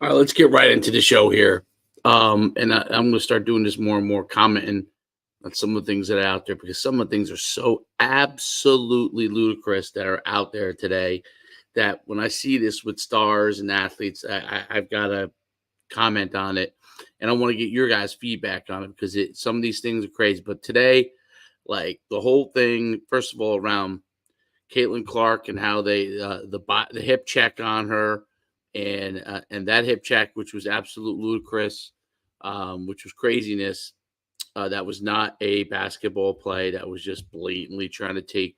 All right, let's get right into the show here. I'm going to start doing this more and more, commenting on some of the things that are out there because some of the things are so absolutely ludicrous that are out there today that when I see this with stars and athletes, I've got to comment on it, and I want to get your guys' feedback on it because some of these things are crazy. But today, like the whole thing, first of all, around Caitlin Clark and how the hip check on her and that hip check, which was absolute ludicrous, which was craziness. That was not a basketball play. That was just blatantly trying to take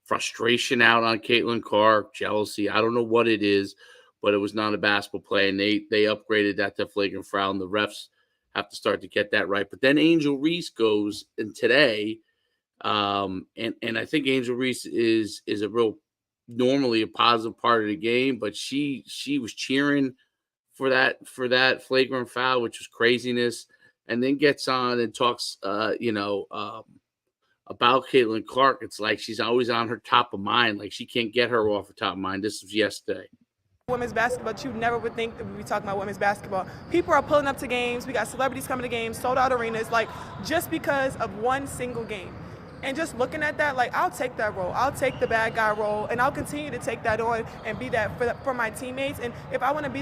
frustration out on Caitlin Clark, jealousy. I don't know what it is, but it was not a basketball play, and they upgraded that to flagrant foul, and the refs have to start to get that right. But then Angel Reese goes, and today and I think Angel Reese is a real normally a positive part of the game, but she was cheering for that flagrant foul, which was craziness, and then gets on and talks about Caitlin Clark. It's like she's always on her top of mind, like she can't get her off her top of mind. This was yesterday. Women's basketball, you never would think that we'd be talking about women's basketball. People are pulling up to games. We got celebrities coming to games, sold out arenas, like just because of one single game. And just looking at that, like I'll take that role. I'll take the bad guy role, and I'll continue to take that on and be that for my teammates. And if I want to be,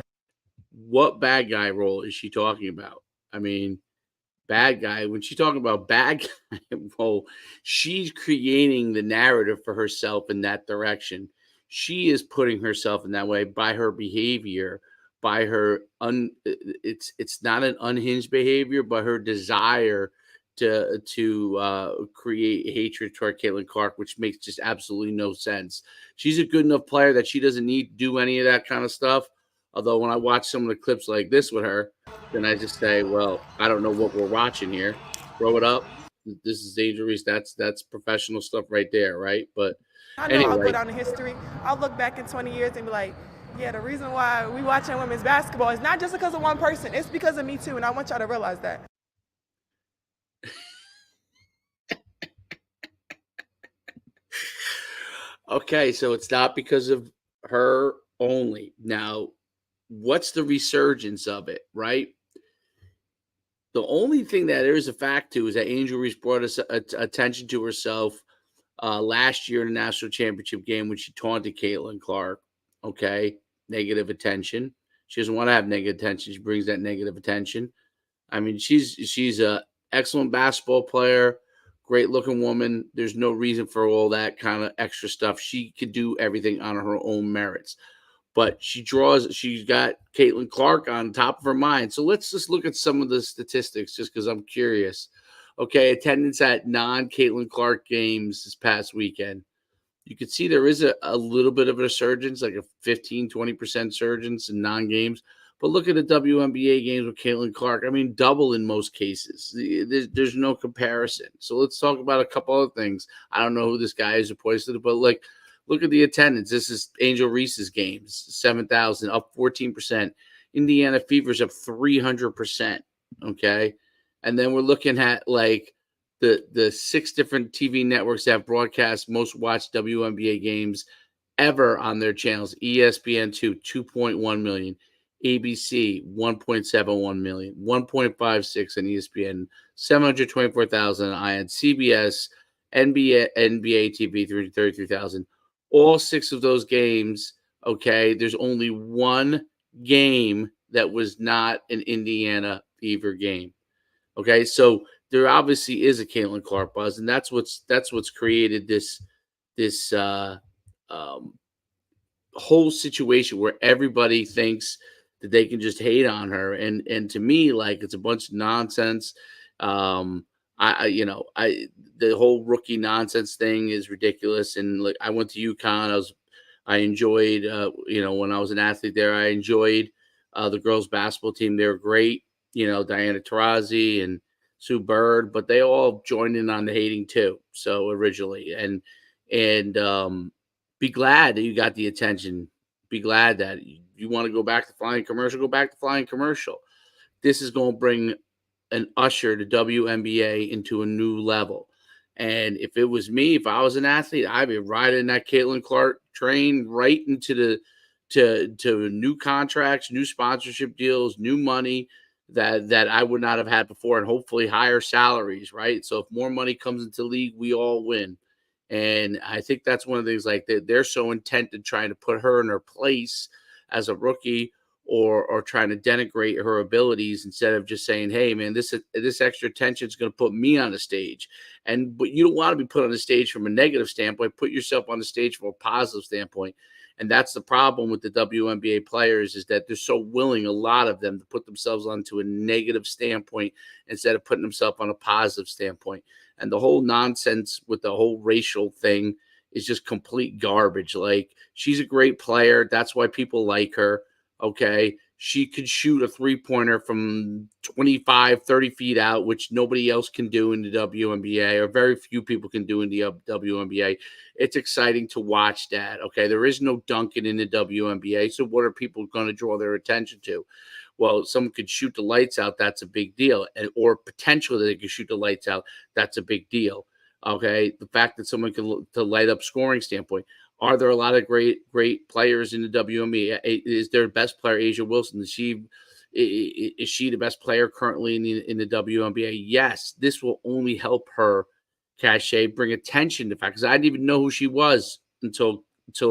What bad guy role is she talking about? I mean, bad guy. When she's talking about bad guy role, she's creating the narrative for herself in that direction. She is putting herself in that way by her behavior, by her it's not an unhinged behavior, but her desire to create hatred toward Caitlin Clark, which makes just absolutely no sense. She's a good enough player that she doesn't need to do any of that kind of stuff. Although when I watch some of the clips like this with her, then I just say, well, I don't know what we're watching here. Throw it up. This is dangerous. That's professional stuff right there, right? But I know I'll go anyway, down in history. I'll look back in 20 years and be like, yeah, the reason why we watching women's basketball is not just because of one person. It's because of me too, and I want y'all to realize that. okay, so it's not because of her only. Now, what's the resurgence of it, right? The only thing that there is a fact to is that Angel Reese brought us attention to herself last year in the national championship game when she taunted Caitlin Clark. Okay, negative attention. She doesn't want to have negative attention. She brings that negative attention. I mean, she's a excellent basketball player, great looking woman. There's no reason for all that kind of extra stuff. She could do everything on her own merits. But she's got Caitlin Clark on top of her mind. So let's just look at some of the statistics just because I'm curious. Okay, attendance at non-Caitlin Clark games this past weekend. You could see there is a little bit of a resurgence, like a 15-20% surgence in non-games. But look at the WNBA games with Caitlin Clark. I mean, double in most cases. There's no comparison. So let's talk about a couple other things. I don't know who this guy is opposed to, but like, look at the attendance. This is Angel Reese's games, 7,000, up 14%. Indiana Fever's up 300%. Okay. And then we're looking at like the six different TV networks that have broadcast most watched WNBA games ever on their channels. ESPN2, 2.1 million. ABC, 1.71 million. 1.56 on ESPN. 724,000 on CBS. NBA TV, 33,000. All six of those games, okay, there's only one game that was not an Indiana Fever game. Okay, so there obviously is a Caitlin Clark buzz, and that's what's created this whole situation where everybody thinks that they can just hate on her, and to me, like it's a bunch of nonsense. I the whole rookie nonsense thing is ridiculous, and like I went to UConn, I enjoyed when I was an athlete there, I enjoyed the girls basketball team. They were great, Diana Taurasi and Sue Bird, but they all joined in on the hating too. So originally, and be glad that you got the attention. Be glad that you want to go back to flying commercial. Go back to flying commercial. This is going to bring an usher to WNBA into a new level. And if it was me, if I was an athlete, I'd be riding that Caitlin Clark train right into to new contracts, new sponsorship deals, new money that I would not have had before, and hopefully higher salaries, right? So if more money comes into the league, we all win. And I think that's one of the things, like they're so intent in trying to put her in her place as a rookie, or trying to denigrate her abilities, instead of just saying, hey man, this extra attention is going to put me on the stage. But you don't want to be put on the stage from a negative standpoint. Put yourself on the stage from a positive standpoint. And that's the problem with the WNBA players, is that they're so willing, a lot of them, to put themselves onto a negative standpoint instead of putting themselves on a positive standpoint. And the whole nonsense with the whole racial thing is just complete garbage. Like, she's a great player. That's why people like her. Okay. She could shoot a 3-pointer from 25, 30 feet out, which nobody else can do in the WNBA, or very few people can do in the WNBA. It's exciting to watch that. Okay. There is no dunking in the WNBA. So what are people going to draw their attention to? Well, someone could shoot the lights out. That's a big deal. Or potentially they could shoot the lights out. That's a big deal. Okay. The fact that someone can to light up scoring standpoint. Are there a lot of great players in the WNBA? Is their best player Asia Wilson? Is she the best player currently in the WNBA? Yes. This will only help her cachet, bring attention to the fact, because I didn't even know who she was until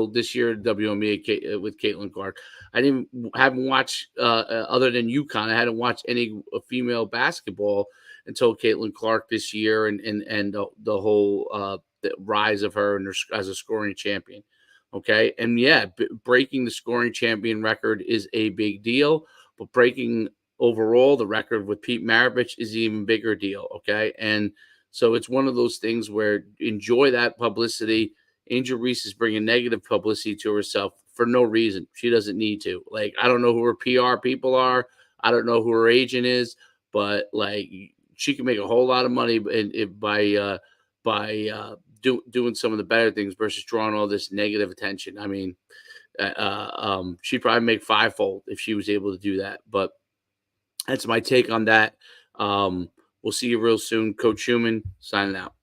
this year at WNBA with Caitlin Clark. I haven't watched other than UConn. I hadn't watched any female basketball until Caitlin Clark this year, and the whole the rise of her and as a scoring champion. Okay, and yeah, breaking the scoring champion record is a big deal, but breaking overall the record with Pete Maravich is an even bigger deal. Okay, and so it's one of those things where enjoy that publicity. Angel Reese is bringing negative publicity to herself for no reason. She doesn't need to. Like, I don't know who her PR people are. I don't know who her agent is, but like, she can make a whole lot of money by doing some of the better things versus drawing all this negative attention. I mean, she'd probably make fivefold if she was able to do that. But that's my take on that. We'll see you real soon. Coach Schumann signing out.